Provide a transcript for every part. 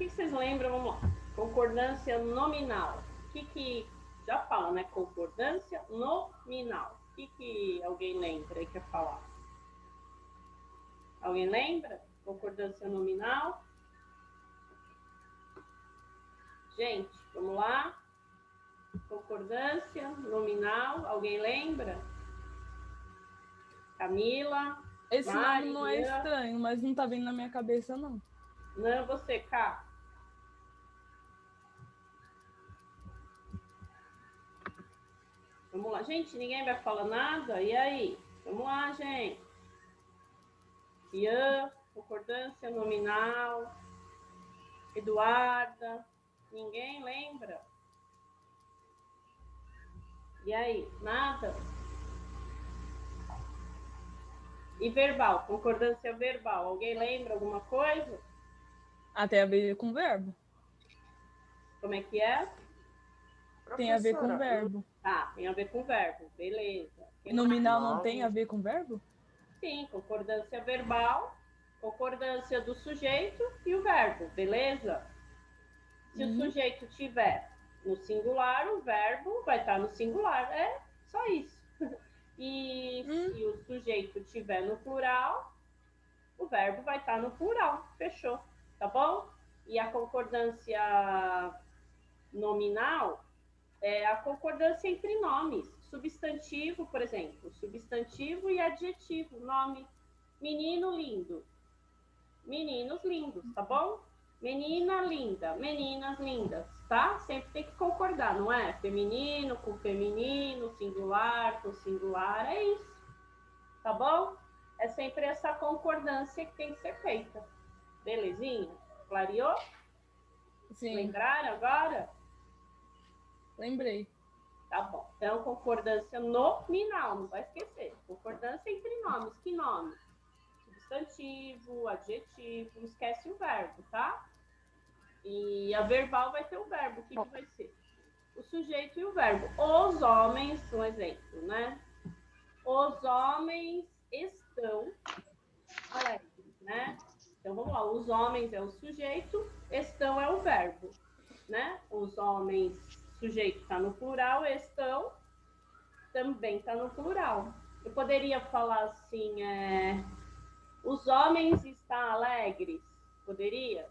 que vocês lembram? Vamos lá. Concordância nominal. O que já fala, né? Concordância nominal. O que alguém lembra e quer falar? Alguém lembra? Concordância nominal. Gente, vamos lá. Concordância nominal. Alguém lembra? Camila. Esse Mari, nome não é Ian. estranho, mas não tá vindo na minha cabeça, não. Não, você, Cá. Vamos lá. Gente, ninguém vai falar nada? E aí? Vamos lá, gente. Ian, concordância nominal. Eduarda. Ninguém lembra? E aí? Nada? E verbal, concordância verbal. Alguém lembra alguma coisa? Tem a ver com verbo. Como é que é? Tem a ver com verbo. Tá, tem a ver com verbo. Beleza. E nominal não tem a ver com verbo? Sim, concordância verbal, concordância do sujeito e o verbo, beleza? Se o sujeito tiver no singular, o verbo vai estar no singular. É só isso. E se o sujeito tiver no plural, o verbo vai estar no plural. Fechou, tá bom? E a concordância nominal é a concordância entre nomes. Substantivo, por exemplo, substantivo e adjetivo, nome. Menino lindo. Meninos lindos, tá bom? Menina linda, meninas lindas, tá? Sempre tem que concordar, não é? Feminino com feminino, singular com singular, é isso. Tá bom? É sempre essa concordância que tem que ser feita. Belezinha? Clareou? Sim. Lembraram agora? Lembrei. Tá bom. Então, concordância nominal, não vai esquecer. Concordância entre nomes. Que nome? Substantivo, adjetivo, não esquece o verbo, tá? E a verbal vai ter o verbo. O que vai ser? O sujeito e o verbo. Os homens, um exemplo, né? Os homens estão alegres, né? Então, vamos lá. Os homens é o sujeito, estão é o verbo, né? Os homens, sujeito está no plural, estão também está no plural. Eu poderia falar assim, os homens estão alegres? Poderia?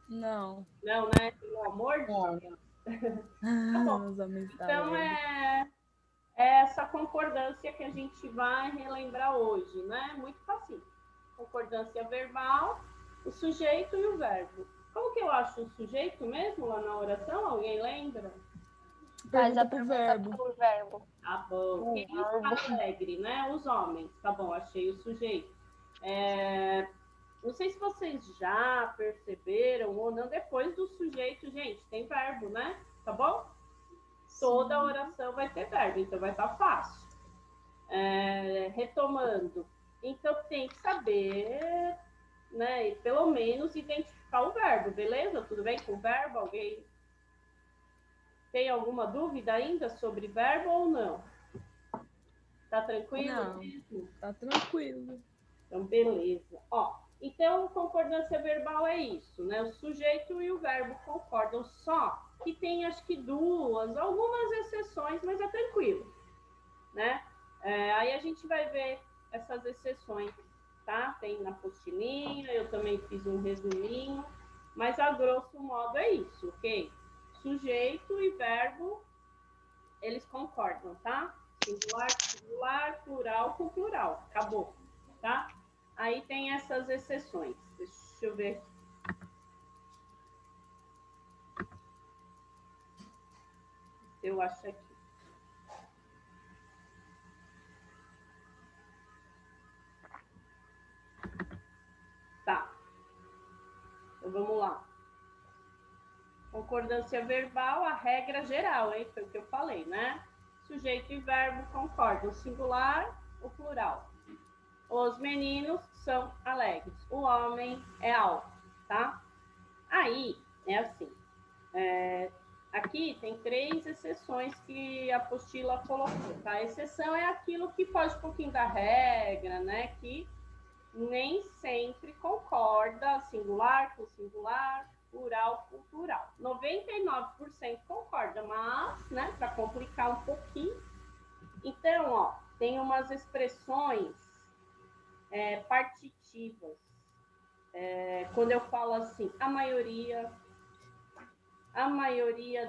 Não. Não, né? Pelo amor de Deus. Tá bom. Os homens Então, é essa concordância que a gente vai relembrar hoje, né? Muito fácil. Concordância verbal, o sujeito e o verbo. Como que eu acho o sujeito mesmo lá na oração? Alguém lembra? Faz a pergunta pro verbo. Tá bom. Quem está alegre, né? Os homens. Tá bom, achei o sujeito. Não sei se vocês já perceberam ou não, depois do sujeito, gente, tem verbo, né? Tá bom? Toda oração vai ter verbo, então vai estar fácil. Retomando. Então, tem que saber, né? E pelo menos identificar o verbo, beleza? Tudo bem com o verbo? Alguém tem alguma dúvida ainda sobre verbo ou não? Tá tranquilo? Não, mesmo? tá tranquilo. Então, beleza. Ó, então, concordância verbal é isso, né? O sujeito e o verbo concordam, só que tem, acho que algumas exceções, mas é tranquilo, né? Aí a gente vai ver essas exceções, tá? Tem na apostilinha, eu também fiz um resuminho, mas a grosso modo é isso, ok? Sujeito e verbo, eles concordam, tá? Singular, singular, plural com plural, acabou, tá? Aí tem essas exceções. Deixa eu ver. Eu acho aqui. Tá. Então vamos lá. Concordância verbal, a regra geral, hein? Foi o que eu falei, né? Sujeito e verbo concordam, singular ou plural. Os meninos são alegres. O homem é alto, tá? Aí, é assim. Aqui tem 3 exceções que a apostila colocou, tá? A exceção é aquilo que foge um pouquinho da regra, né? Que nem sempre concorda singular com singular, plural plural. 99% concorda, mas, né, para complicar um pouquinho. Então, ó, tem umas expressões partitivas. Quando eu falo assim, a maioria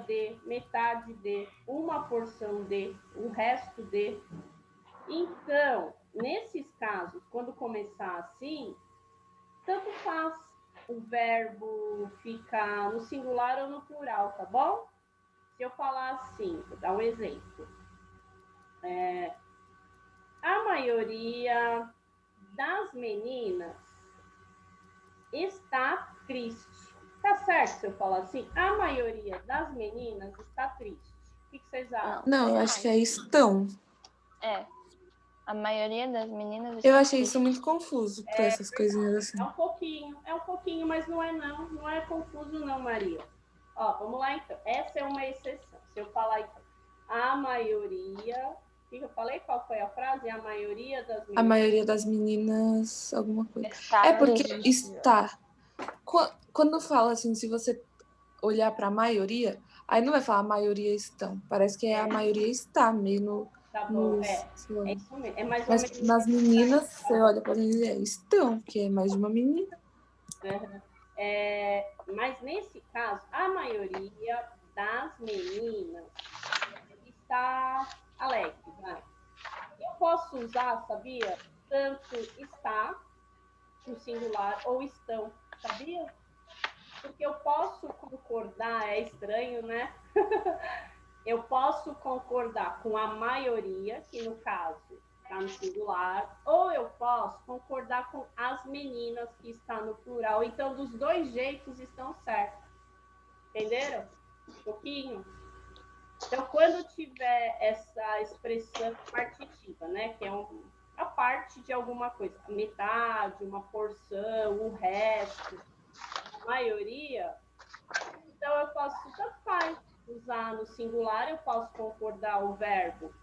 de, metade de, uma porção de, o resto de. Então, nesses casos, quando começar assim, tanto faz o verbo ficar no singular ou no plural, tá bom? Se eu falar assim, vou dar um exemplo. A maioria das meninas está triste. Tá certo se eu falar assim? A maioria das meninas está triste. O que vocês acham? Não, eu acho que é estão. A maioria das meninas Eu achei isso muito confuso para essas coisinhas assim. É um pouquinho, mas não é confuso não, Maria. Ó, vamos lá então. Essa é uma exceção. Se eu falar então, a maioria, o que eu falei? Qual foi a frase? A maioria das meninas. A maioria das meninas, alguma coisa. está É porque triste. está. Quando fala assim, se você olhar para a maioria, aí não vai falar a maioria estão. Parece que é a maioria está meio Tá bom, nos, é isso mesmo. É mais ou mas menos. nas meninas, você olha para eles e estão, que é mais de uma menina. Uhum. Mas nesse caso, a maioria das meninas está alegre. Vai. Eu posso usar, sabia? Tanto está no singular ou estão, sabia? Porque eu posso concordar, é estranho, né? Eu posso concordar com a maioria, que no caso está no singular, ou eu posso concordar com as meninas, que está no plural. Então, dos dois jeitos estão certos. Entenderam? Um pouquinho? Então, quando tiver essa expressão partitiva, né, que é a parte de alguma coisa, a metade, uma porção, o resto, a maioria, então eu posso, tanto faz, usar no singular, eu posso concordar o verbo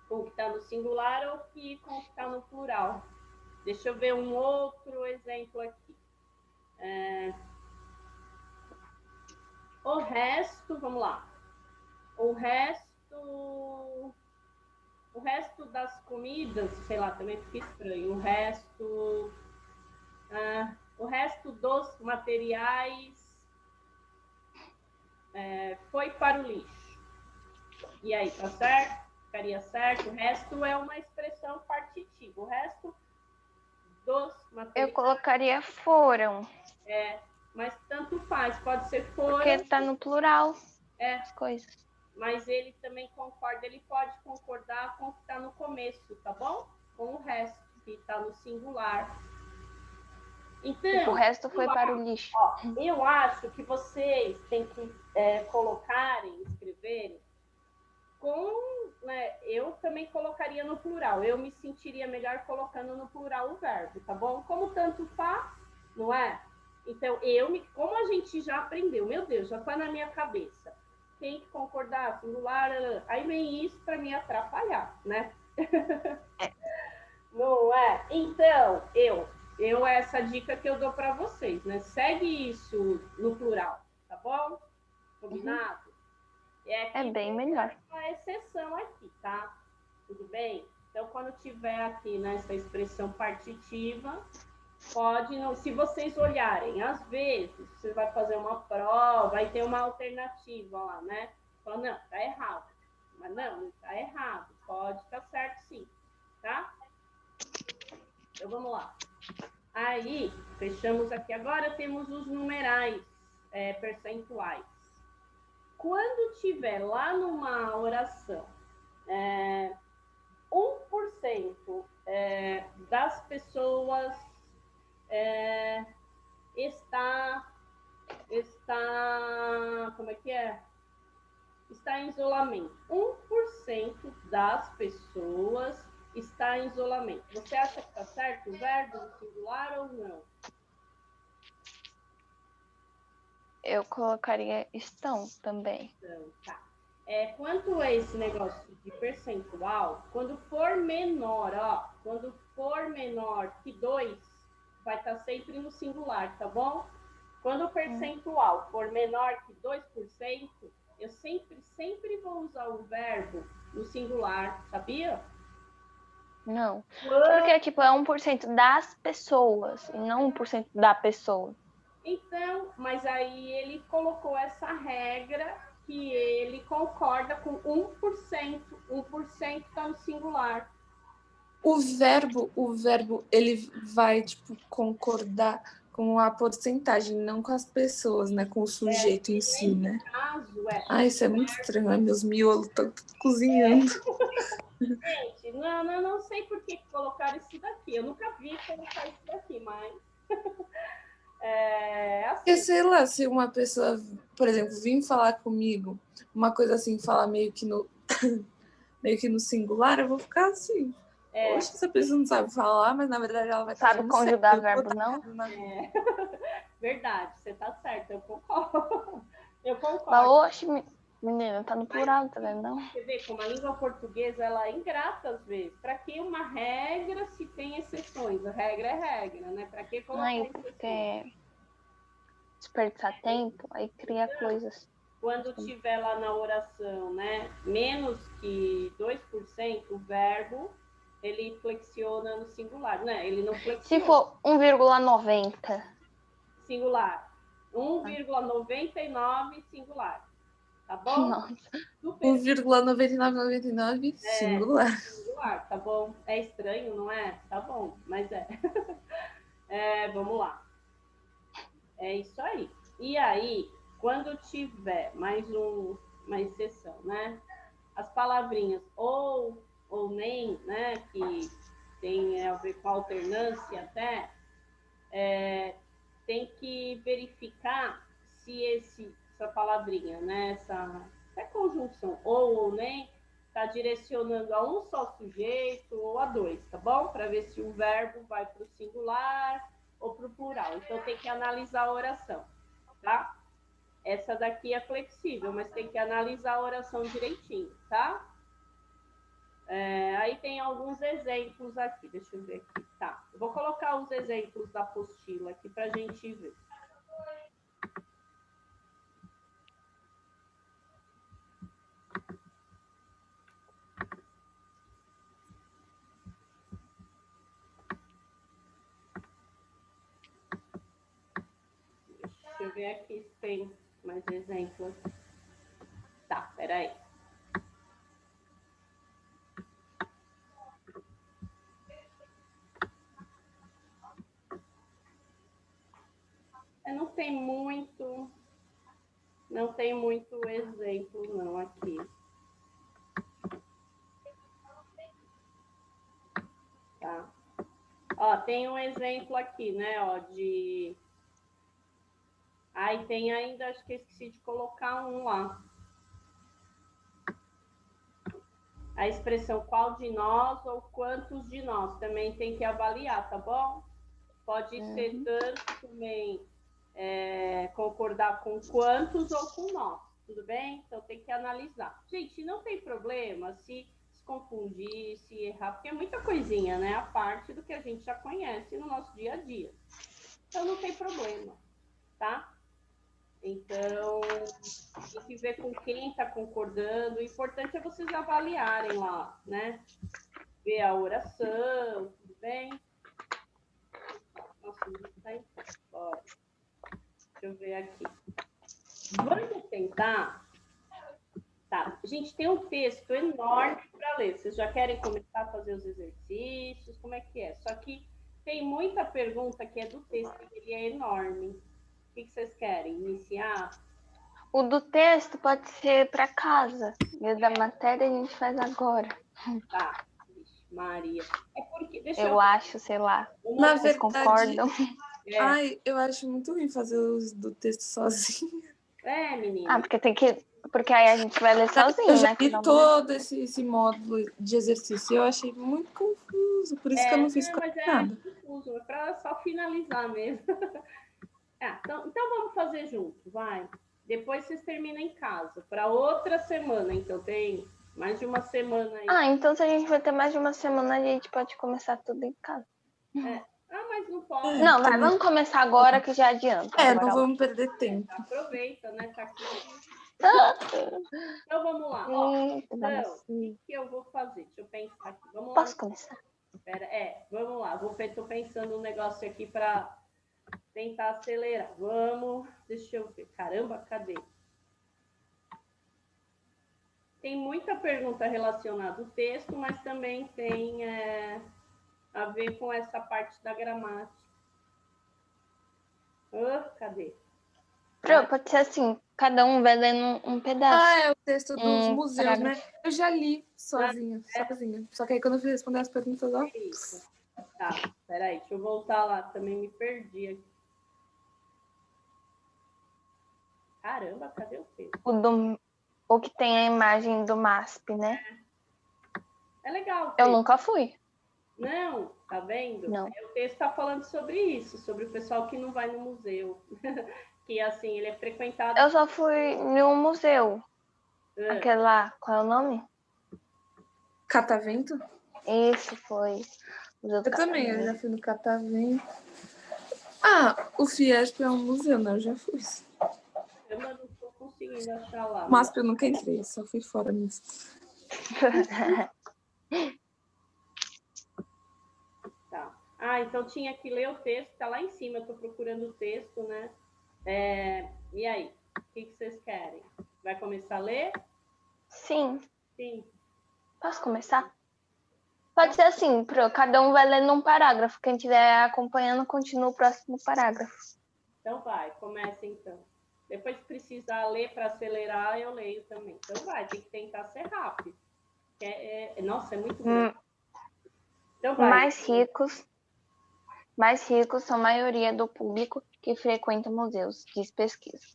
com o que está no singular ou com o que está no plural. Deixa eu ver um outro exemplo aqui. O resto, vamos lá. O resto das comidas, sei lá, também fica estranho. O resto dos materiais foi para o lixo. E aí, tá certo? Ficaria certo? O resto é uma expressão partitiva. O resto dos materiais. Eu colocaria foram. Mas tanto faz, pode ser foram. Porque está no plural. As coisas. Mas ele também concorda, ele pode concordar com o que está no começo, tá bom? Com o resto, que está no singular. Então, o resto foi para o lixo. Ó, eu acho que vocês têm que colocarem, escreverem, né, eu também colocaria no plural. Eu me sentiria melhor colocando no plural o verbo, tá bom? Como tanto faz, não é? Então, como a gente já aprendeu, meu Deus, já está na minha cabeça. Tem que concordar, singular, aí vem isso para me atrapalhar, né? Não é? Então, essa dica que eu dou para vocês, né? Segue isso no plural, tá bom? Combinado? É bem melhor. Uma exceção aqui, tá? Tudo bem? Então, quando tiver aqui nessa expressão partitiva, pode não. Se vocês olharem, às vezes, você vai fazer uma prova, vai ter uma alternativa lá, né? Fala, não, tá errado. Mas não tá errado. Pode estar certo sim, tá? Então, vamos lá. Aí, fechamos aqui. Agora temos os numerais percentuais. Quando tiver lá numa oração 1% das pessoas está como é que é? Está em isolamento. 1% das pessoas está em isolamento. Você acha que está certo o verbo no singular ou não? Eu colocaria estão também. Então, tá. Quanto a esse negócio de percentual, quando for menor, quando for menor que 2, vai estar sempre no singular, tá bom? Quando o percentual for menor que 2%, eu sempre vou usar o verbo no singular, sabia? Não. Porque, tipo, é 1% das pessoas e não 1% da pessoa. Então, mas aí ele colocou essa regra que ele concorda com 1%. 1% está no singular. O verbo, ele vai, tipo, concordar com a porcentagem, não com as pessoas, né? Com o sujeito em si, né? Caso Isso é muito estranho. Ai, meus miolos estão cozinhando. Gente, não sei por que colocaram isso daqui. Eu nunca vi colocar isso daqui, mas... assim. Porque, sei lá, se uma pessoa, por exemplo, vir falar comigo, uma coisa assim, falar meio que no singular, eu vou ficar assim. Poxa, essa pessoa não sabe falar, mas na verdade ela vai estar Sabe conjugar verbo, não? Verdade, você tá certa, eu concordo. Eu concordo. Mas, oxe, menina, tá no plural, tá vendo? Não? Você vê como a língua portuguesa ela é ingrata às vezes. Para que uma regra se tem exceções? A regra é regra, né? Para que colocar exceções? Porque desperdiçar tempo, aí cria coisas. Quando tiver lá na oração, né, menos que 2%, o verbo, ele flexiona no singular, né? Ele não flexiona. Se for 1,90. Singular. 1,99 singular. Tá bom? Nossa. 1,9999 singular. Singular, tá bom? É estranho, não é? Tá bom, mas é. Vamos lá. É isso aí. E aí, quando tiver mais uma exceção, né? As palavrinhas ou nem, né? Que tem a ver com alternância até, tem que verificar se essa palavrinha, né? Essa conjunção ou nem está direcionando a um só sujeito ou a dois, tá bom? Para ver se o verbo vai para o singular ou para o plural. Então, tem que analisar a oração, tá? Essa daqui é flexível, mas tem que analisar a oração direitinho, tá? Aí tem alguns exemplos aqui, deixa eu ver aqui. Tá, eu vou colocar os exemplos da apostila aqui para a gente ver. Deixa eu ver aqui se tem mais exemplos. Tá, peraí. Não tem muito exemplo não aqui. Tá. Ó, tem um exemplo aqui, né, ó, de... Aí tem ainda, acho que eu esqueci de colocar um lá. A expressão qual de nós ou quantos de nós também tem que avaliar, tá bom? Pode ser tanto também concordar com quantos ou com nós, tudo bem? Então tem que analisar. Gente, não tem problema se confundir, se errar, porque é muita coisinha, né? A parte do que a gente já conhece no nosso dia a dia. Então não tem problema, tá? Então, tem que ver com quem está concordando. O importante é vocês avaliarem lá, né? Ver a oração, tudo bem? Nossa, o vídeo tá em pé. Bora. Deixa eu ver aqui. Vamos tentar. Tá, a gente tem um texto enorme para ler. Vocês já querem começar a fazer os exercícios? Como é que é? Só que tem muita pergunta que é do texto, ele é enorme. O que vocês querem? Iniciar? O do texto pode ser para casa. E o da matéria a gente faz agora. Tá. Maria. É porque, eu acho, sei lá. Na Vocês verdade, concordam? Ai, eu acho muito ruim fazer os do texto sozinho. Menina. Porque tem que... Porque aí a gente vai ler sozinho, eu já né? vi todo esse módulo de exercício. Eu achei muito confuso. Por isso que eu não fiz nada. Confuso. É para só finalizar mesmo. Então vamos fazer junto, vai. Depois vocês terminam em casa. Para outra semana, então tem mais de uma semana aí. Então se a gente vai ter mais de uma semana, a gente pode começar tudo em casa. Mas não podem. Não, vai, vamos começar agora que já adianta. Não vamos perder tempo. Aproveita, né? Tá aqui. Então vamos lá. Então, o que eu vou fazer? Deixa eu pensar aqui. Vamos lá. Posso começar? Vamos lá. Tô pensando um negócio aqui para tentar acelerar. Vamos. Deixa eu ver. Caramba, cadê? Tem muita pergunta relacionada ao texto, mas também tem a ver com essa parte da gramática. Cadê? Pode ser assim, cada um vai lendo um pedaço. É o texto dos museus, parágrafo. Né? Eu já li sozinha. Só que aí quando eu fui responder as perguntas, ó... Isso. Tá, peraí, deixa eu voltar lá, também me perdi aqui. Caramba, cadê o texto? O que tem a imagem do MASP, né? É legal. Eu nunca fui. Não, tá vendo? Não. O texto tá falando sobre isso, sobre o pessoal que não vai no museu. Que, assim, ele é frequentado... Eu só fui em um museu. Aquele lá, qual é o nome? Catavento? Isso, foi. Eu também, eu já fui no Catavento. O Fiesp é um museu, né? Eu já fui. Eu não tô conseguindo achar lá. MASP eu nunca entrei, só fui fora mesmo. Tá. Então tinha que ler o texto, tá lá em cima, eu tô procurando o texto, né? E aí, o que vocês querem? Vai começar a ler? Sim. Sim. Posso começar? Pode ser assim, cada um vai lendo um parágrafo. Quem estiver acompanhando, continua o próximo parágrafo. Então vai, começa então. Depois, se precisar ler para acelerar, eu leio também. Então vai, tem que tentar ser rápido. Nossa, é muito grande. Então vai. Mais ricos são a maioria do público que frequenta museus, diz pesquisa.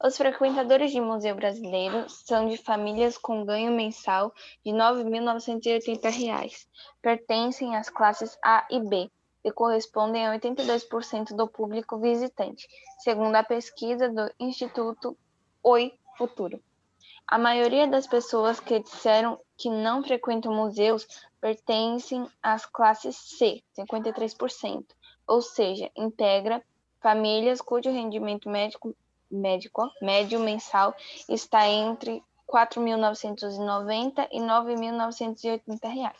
Os frequentadores de museu brasileiro são de famílias com ganho mensal de R$ 9.980. Pertencem às classes A e B e correspondem a 82% do público visitante, segundo a pesquisa do Instituto Oi Futuro. A maioria das pessoas que disseram que não frequentam museus pertencem às classes C, 53%, ou seja, integra famílias cujo rendimento médio mensal está entre R$ 4.990 e R$ 9.980.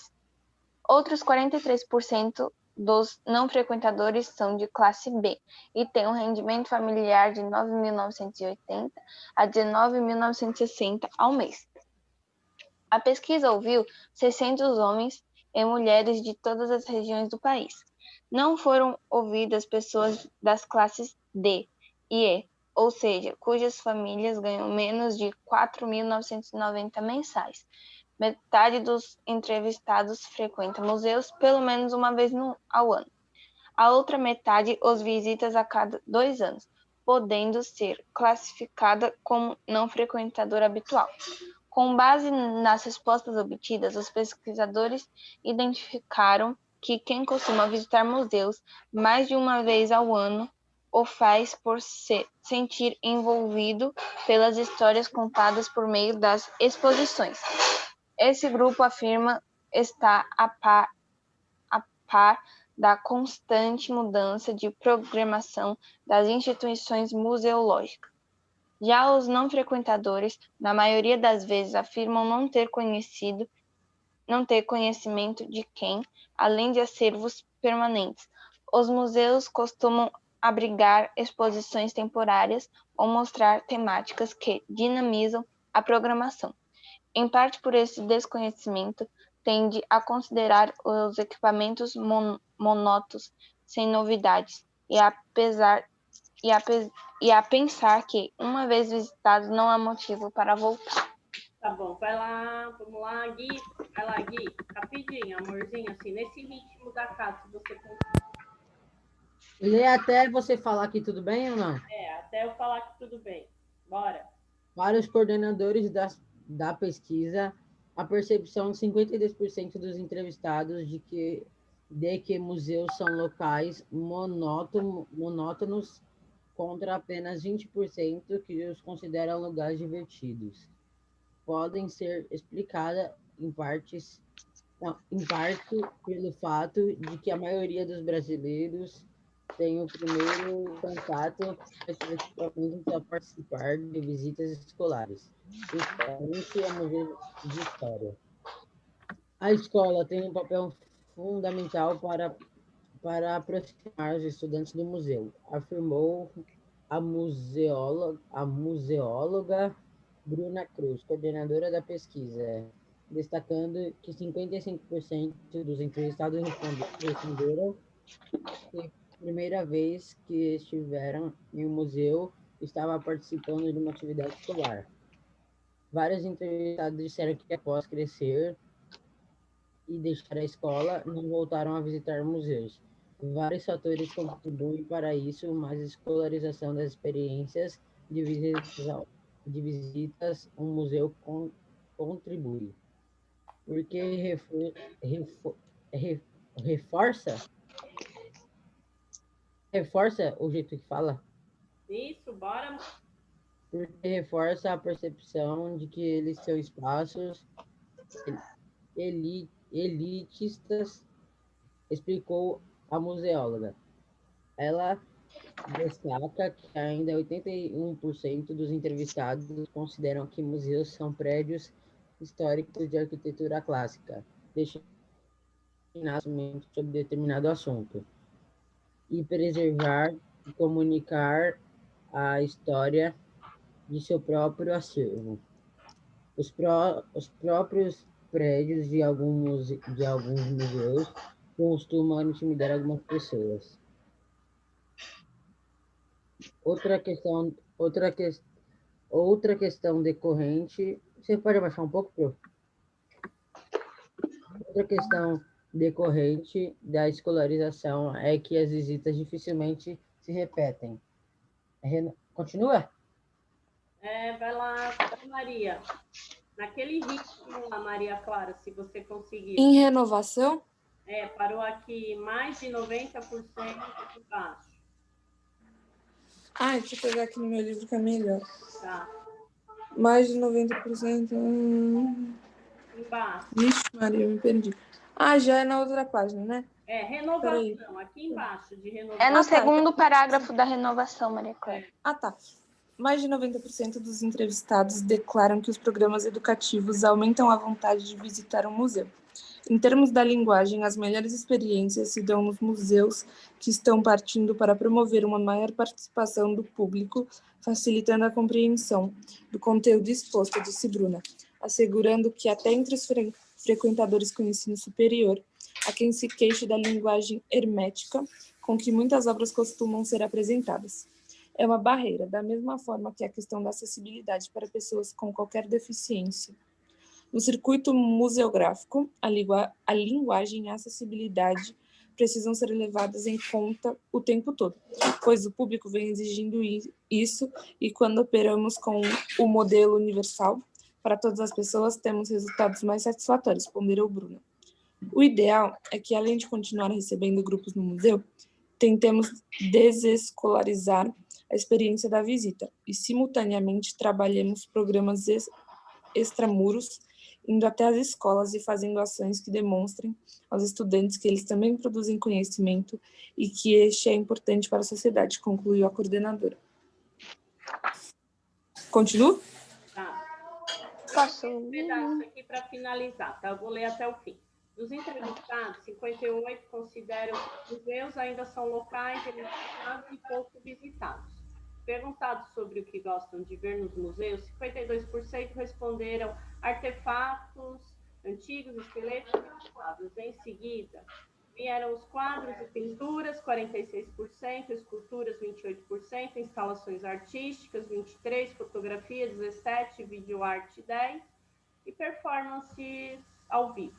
Outros 43% dos não frequentadores são de classe B e têm um rendimento familiar de R$ 9.980 a R$ 19.960 ao mês. A pesquisa ouviu 600 homens e mulheres de todas as regiões do país. Não foram ouvidas pessoas das classes D e E, ou seja, cujas famílias ganham menos de R$ 4.990 mensais. Metade dos entrevistados frequenta museus pelo menos uma vez ao ano. A outra metade os visita a cada 2 anos, podendo ser classificada como não frequentador habitual. Com base nas respostas obtidas, os pesquisadores identificaram que quem costuma visitar museus mais de uma vez ao ano o faz por se sentir envolvido pelas histórias contadas por meio das exposições. Esse grupo afirma estar a par da constante mudança de programação das instituições museológicas. Já os não frequentadores, na maioria das vezes, afirmam não ter conhecimento de quem, além de acervos permanentes, os museus costumam abrigar exposições temporárias ou mostrar temáticas que dinamizam a programação. Em parte por esse desconhecimento, tende a considerar os equipamentos monótonos, sem novidades, e a pensar que, uma vez visitados, não há motivo para voltar. Tá bom, vai lá, vamos lá, Gui. Vai lá, Gui, rapidinho, amorzinho, assim, nesse ritmo da casa, se você conseguir. Lê até você falar que tudo bem ou não? Até eu falar que tudo bem. Bora. Para os coordenadores da pesquisa, a percepção de 52% dos entrevistados de que museus são locais monótonos contra apenas 20% que os consideram lugares divertidos. Podem ser explicada em parte pelo fato de que a maioria dos brasileiros têm o primeiro contato efetivamente ao participar de visitas escolares, principalmente a museus de história. A escola tem um papel fundamental para aproximar os estudantes do museu, afirmou a museóloga Bruna Cruz, coordenadora da pesquisa, destacando que 55% dos entrevistados responderam que a primeira vez que estiveram em um museu estava participando de uma atividade escolar. Vários entrevistados disseram que após crescer e deixar a escola, não voltaram a visitar museus. Vários fatores contribuem para isso, mas a escolarização das experiências de visitas a um museu contribui, porque re- reforça, reforça o jeito que fala, Isso, bora. porque reforça a percepção de que eles são espaços elitistas, explicou a museóloga. Ela destaca que ainda 81% dos entrevistados consideram que museus são prédios históricos de arquitetura clássica, deixando conhecimento sobre determinado assunto, e preservar e comunicar a história de seu próprio acervo. Os próprios prédios de alguns museus costumam intimidar algumas pessoas. Outra questão, outra questão decorrente. Você pode abaixar um pouco, Pro? Outra questão decorrente da escolarização é que as visitas dificilmente se repetem. Continua? Vai lá, Maria. Naquele ritmo lá, Maria Clara, se você conseguir. Em renovação? Parou aqui mais de 90% de baixo. Deixa eu pegar aqui no meu livro que é melhor. Tá. Mais de 90%. Embaixo. Vixe, Maria, eu me perdi. Já é na outra página, né? Renovação, aqui embaixo de renovação. É no segundo parágrafo da renovação, Maria Clara. Tá. Mais de 90% dos entrevistados declaram que os programas educativos aumentam a vontade de visitar um museu. Em termos da linguagem, as melhores experiências se dão nos museus que estão partindo para promover uma maior participação do público, facilitando a compreensão do conteúdo exposto, disse Bruna, assegurando que até entre os frequentadores com ensino superior, há quem se queixe da linguagem hermética com que muitas obras costumam ser apresentadas. É uma barreira, da mesma forma que a questão da acessibilidade para pessoas com qualquer deficiência. No circuito museográfico, a linguagem e a acessibilidade precisam ser levadas em conta o tempo todo, pois o público vem exigindo isso e quando operamos com o modelo universal, para todas as pessoas, temos resultados mais satisfatórios, ponderou Bruna. O ideal é que, além de continuar recebendo grupos no museu, tentemos desescolarizar a experiência da visita e, simultaneamente, trabalhemos programas extramuros, indo até as escolas e fazendo ações que demonstrem aos estudantes que eles também produzem conhecimento e que este é importante para a sociedade, concluiu a coordenadora. Continua? Tá. Posso? Um pedaço aqui para finalizar, tá? Eu vou ler até o fim. Dos entrevistados, 58 consideram que os museus ainda são locais elitizados e pouco visitados. Perguntados sobre o que gostam de ver nos museus, 52% responderam artefatos antigos, esqueletos e quadros. Em seguida, vieram os quadros e pinturas, 46%, esculturas, 28%, instalações artísticas, 23%, fotografia, 17%, videoarte, 10% e performances ao vivo,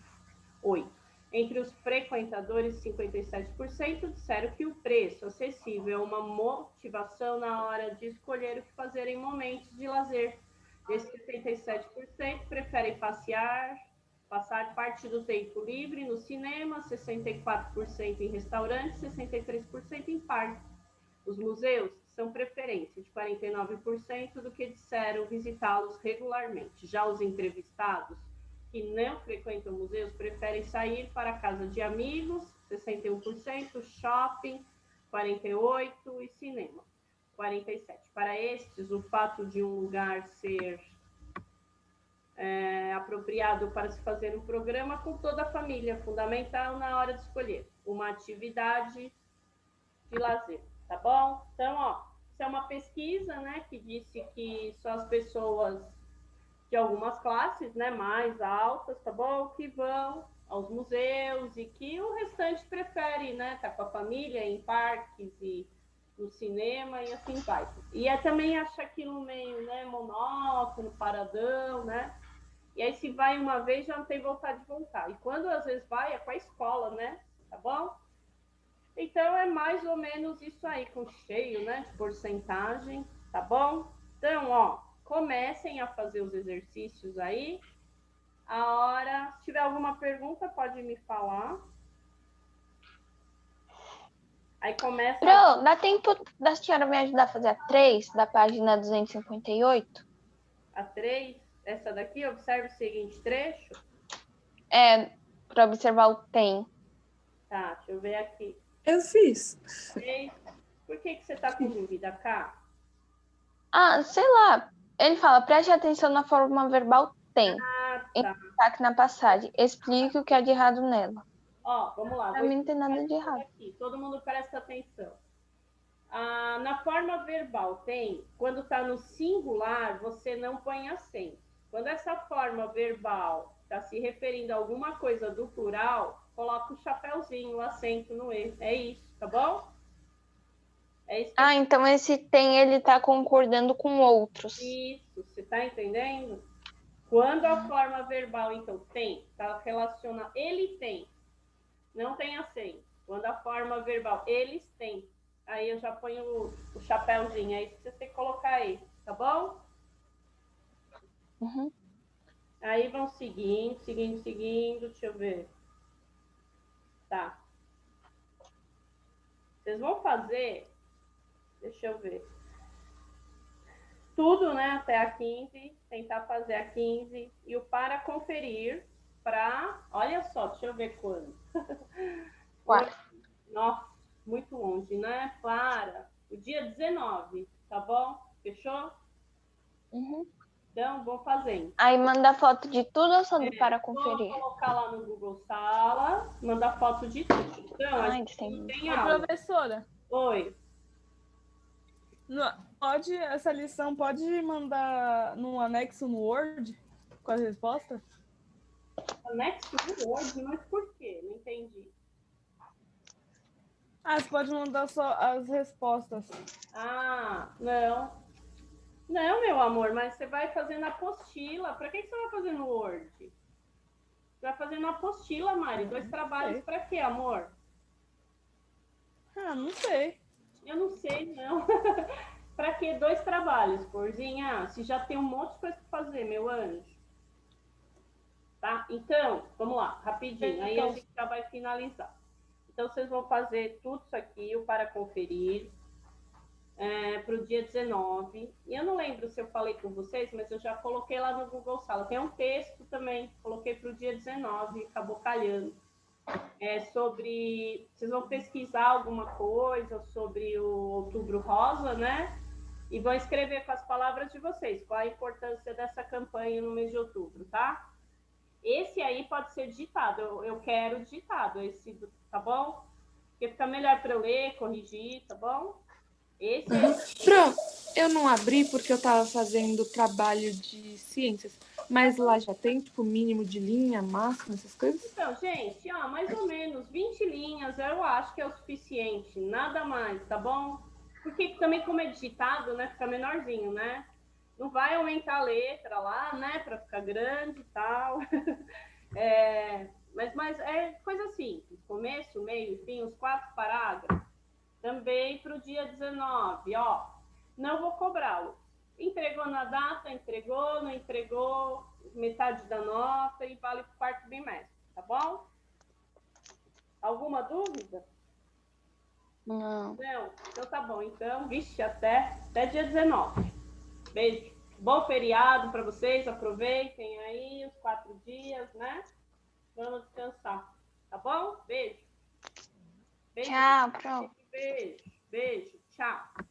8%. Entre os frequentadores, 57% disseram que o preço acessível é uma motivação na hora de escolher o que fazer em momentos de lazer. Esses 77% preferem passar parte do tempo livre no cinema, 64% em restaurantes, 63% em parques. Os museus são preferência de 49% do que disseram visitá-los regularmente. Já os entrevistados que não frequentam museus preferem sair para a casa de amigos, 61%, shopping, 48 e cinema, 47. Para estes, o fato de um lugar ser apropriado para se fazer um programa com toda a família é fundamental na hora de escolher uma atividade de lazer, tá bom? Então, ó, isso é uma pesquisa, né, que disse que só as pessoas de algumas classes, né, mais altas, tá bom, que vão aos museus e que o restante prefere, né, tá com a família em parques e no cinema e assim vai. E também acha aquilo meio, né, monótono, paradão, né? E aí se vai uma vez já não tem vontade de voltar. E quando às vezes vai é com a escola, né? Tá bom? Então é mais ou menos isso aí, com cheio, né, de porcentagem, tá bom? Então, ó, comecem a fazer os exercícios aí. A hora, se tiver alguma pergunta, pode me falar. Aí começa... Pro, dá tempo da senhora me ajudar a fazer a 3 da página 258? A 3, essa daqui, observe o seguinte trecho. Para observar o tem. Tá, deixa eu ver aqui. Eu fiz. 3. Por que você tá com dúvida, Cá? Ah, sei lá. Ele fala, preste atenção na forma verbal tem. Ah, Em tá. destaque na passagem. Explique o que é de errado nela. Ó, vamos lá. Pra mim não tem nada de errado. Aqui. Todo mundo presta atenção. Na forma verbal tem, quando está no singular, você não põe acento. Quando essa forma verbal está se referindo a alguma coisa do plural, coloca o chapéuzinho, o acento no E. É isso, tá bom? É isso que Então esse tem, ele tá concordando com outros. Isso, você está entendendo? Quando a forma verbal, então, tem, está relacionada, ele tem, não tem acento. Quando a forma verbal, eles têm, aí eu já ponho o chapéuzinho, é isso que você tem que colocar aí, tá bom? Uhum. Aí vão seguindo, deixa eu ver. Tá. Vocês vão fazer, deixa eu ver. Tudo, né, até a 15, tentar fazer a 15 e o para conferir para, olha só, deixa eu ver quando. 4. Nossa, muito longe, né? Para o dia 19, tá bom? Fechou? Uhum. Então, vou fazendo. Aí manda foto de tudo ou só do para Vou conferir? colocar lá no Google Sala, mandar foto de tudo. Então, a gente tem Ô, aula. professora, Oi. essa lição pode mandar no anexo no Word com as respostas? Anexo no Word, mas por quê? Não entendi. Você pode mandar só as respostas. Não. Não, meu amor, mas você vai fazer na apostila. Para que você vai fazer no Word? Você vai fazer na apostila, Mari. 2 trabalhos para quê, amor? Não sei. Eu não sei, não. Para que 2 trabalhos, Corzinha? Se já tem um monte de coisa para fazer, meu anjo. Tá? Então, vamos lá, rapidinho. Aí a gente já vai finalizar. Então, vocês vão fazer tudo isso aqui, o para conferir, para o dia 19. E eu não lembro se eu falei com vocês, mas eu já coloquei lá no Google Sala. Tem um texto também, coloquei para o dia 19, acabou calhando. Sobre... Vocês vão pesquisar alguma coisa sobre o Outubro Rosa, né? E vão escrever com as palavras de vocês qual a importância dessa campanha no mês de outubro, tá? Esse aí pode ser digitado, eu quero digitado, esse, tá bom? Porque fica melhor para eu ler, corrigir, tá bom? Esse Pro, eu não abri porque eu tava fazendo trabalho de ciências, mas lá já tem, tipo, mínimo de linha, máximo, essas coisas? Então, gente, mais ou menos 20 linhas eu acho que é o suficiente, nada mais, tá bom? Porque também como é digitado, né, fica menorzinho, né? Não vai aumentar a letra lá, né, para ficar grande e tal. Mas é coisa simples, começo, meio e fim, os 4 parágrafos. Também para o dia 19, ó, não vou cobrá-lo. Entregou na data, entregou, não entregou, metade da nota e vale para o 4º bimestre, tá bom? Alguma dúvida? Não. Não? Então tá bom. Então, vixe, até dia 19. Beijo. Bom feriado para vocês, aproveitem aí os 4 dias, né? Vamos descansar, tá bom? Beijo. Beijo. Tchau, Pro. Beijo. Beijo. Tchau.